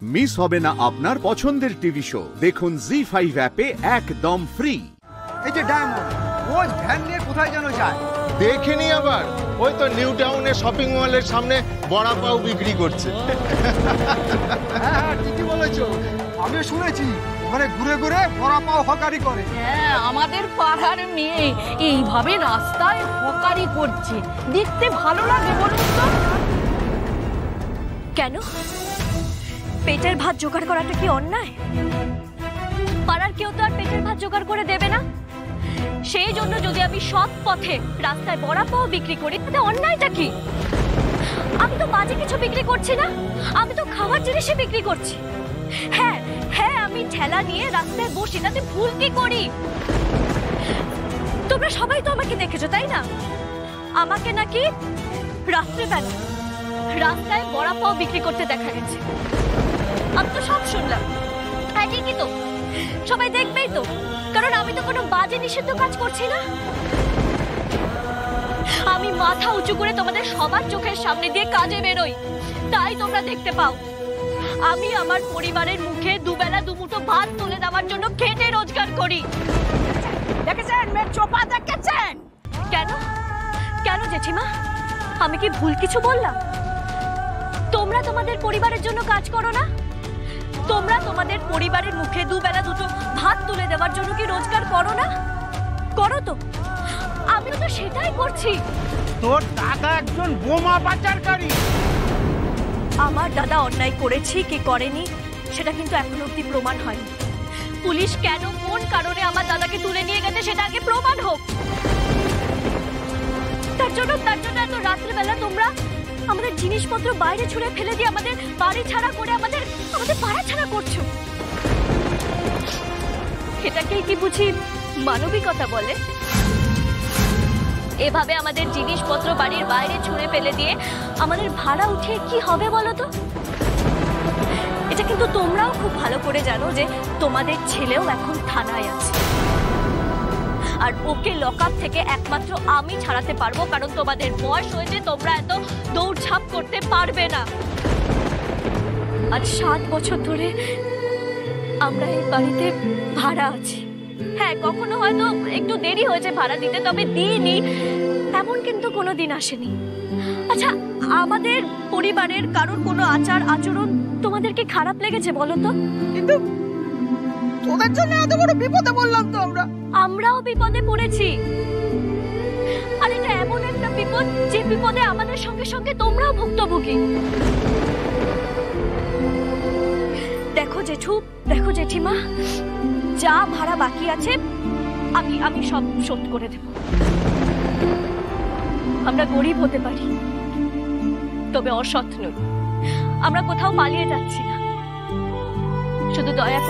Miss হবে না আপনার পছন্দের টিভি শো। দেখুন জি5 অ্যাপে একদম ফ্রি। এই যে ডায়মন্ড রোজ ভ্যান নিয়ে কোথায় যেন যায়। দেখিনি আবার ওই তো নিউ টাউনে শপিং মলের সামনে বড়া পাও বিক্রি করছে। হ্যাঁ ঠিকই বলেছো, আমিও শুনেছি ওখানে ঘুরে ঘুরে বড়া পাও হকারি করে। হ্যাঁ, আমাদের পাড়ার মেয়ে এইভাবে রাস্তায় হকারি করছে, দেখতে ভালো লাগে বলুন তো? কেন? পেটের ভাত জোগাড় করাটা কি অন্যায়? পাড়ার কেউ তো আর পেটের ভাত জোগাড় করে দেবে না। সেই জন্য যদি আমি সৎ পথে রাস্তায় বড়া পাও বিক্রি করি, তাতে অন্যায়টা কি? আমি তো বাজে কিছু বিক্রি করছি না, আমি তো খাবার জিনিসই বিক্রি করছি। হ্যাঁ হ্যাঁ, আমি ঠেলা নিয়ে রাস্তায় বসি, তাতে ভুল কি করি? তোমরা সবাই তো আমাকে দেখেছো তাই না? আমাকে নাকি রাত্রেবেলা রাস্তায় বড়া পাও বিক্রি করতে দেখা গেছে। আমি তো সব শুনলাম। হ্যাঁ ঠিকই তো, সবাই দেখবেই তো, কারণ আমি তো কোনো বাজে নিষিদ্ধ কাজ করছি না। আমি মাথা উঁচু করে তোমাদের সবার চোখের সামনে দিয়ে কাজে বেরোই, তাই তোমরা দেখতে পাও। আমি আমার পরিবারের মুখে দুবেলা দুমুঠো ভাত তুলে দেওয়ার জন্য খেটে রোজগার করি। দেখেছেন মেয়ে চোপা, দেখেছেন? কেন কেন জেঠিমা, আমি কি ভুল কিছু বললাম? তোমরা তোমাদের পরিবারের জন্য কাজ করো না? তোমরা তোমাদের পরিবারের মুখে দুবেলা দুটো ভাত তুলে দেওয়ার জন্য কি রোজগার করো না? করো তো, আমিও তো সেটাই করছি। তোর দাদা একজন বোমা পাচারকারী। আমার দাদা অন্যায় করেছি কি করেনি সেটা কিন্তু এখনো অব্দি প্রমাণ হয়নি। পুলিশ কেন কোন কারণে আমার দাদাকে তুলে নিয়ে গেছে সেটা আগে প্রমাণ হোক। তার জন্য এত রাত্রেবেলা তোমরা আমাদের জিনিসপত্র বাইরে ছুঁড়ে ফেলে দিয়ে আমাদের বাড়ি ছাড়া করে আমাদের পাড়া ছাড়া করছো। এটাকেই কি বুঝি মানবিকতা বলে? এভাবে আমাদের জিনিসপত্র বাড়ির বাইরে ছুঁড়ে ফেলে দিয়ে আমাদের ভাড়া উঠিয়ে কি হবে বলো তো? এটা কিন্তু তোমরাও খুব ভালো করে জানো যে তোমাদের ছেলেও এখন থানায় আছে, আর ওকে লকআপ থেকে একমাত্র আমি ছাড়াতে পারবো, কারণ তোমাদের বয়স হয়েছে, তোমরা এত দৌড়ঝাঁপ করতে পারবে না। আজ 7 বছর ধরে আমরা এই বাড়িতে ভাড়া আছি। হ্যাঁ, কখনো হয়তো একটু দেরি হয়েছে ভাড়া দিতে, তবে দিইনি এমন কিন্তু কোনোদিন আসেনি। আচ্ছা, আমাদের পরিবারের কারোর কোনো আচার আচরণ তোমাদেরকে খারাপ লেগেছে বলো তো? কিন্তু তোদের জন্য এত বড় বিপদে বললাম তো আমরাও বিপদে পড়েছি। আর এটা এমন একটা বিপদ যে বিপদে আমাদের সঙ্গে সঙ্গে তোমরাও ভুক্তভোগী। দেখো জেঠু, দেখো জেঠিমা, যা ভাড়া বাকি আছে আমি সব শোধ করে দেব। আমরা গরিব হতে পারি, তবে অসৎ নই। আমরা কোথাও পালিয়ে যাচ্ছি না। শুধু দয়া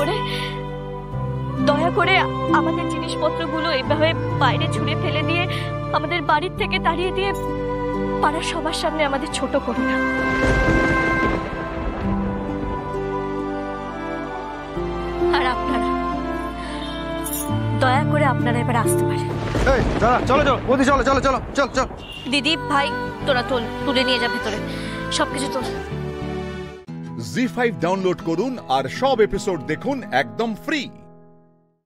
করে আমাদের জিনিসপত্রগুলো এইভাবে বাইরে ছুঁড়ে ফেলে দিয়ে আমাদের বাড়ির থেকে তাড়িয়ে দিয়ে পাড়ার সবার সামনে আমাদের ছোট করো না। আর আপনারা দয়া করে আপনারা এবার আসতে পারেন। চলো চলো বৌদি, চলো চলো চলো চল চল। দিদি ভাই তোরা তুলে নিয়ে যা ভেতরে, সবকিছু তোল। জি5 ডাউনলোড করুন আর সব এপিসোড দেখুন একদম ফ্রি।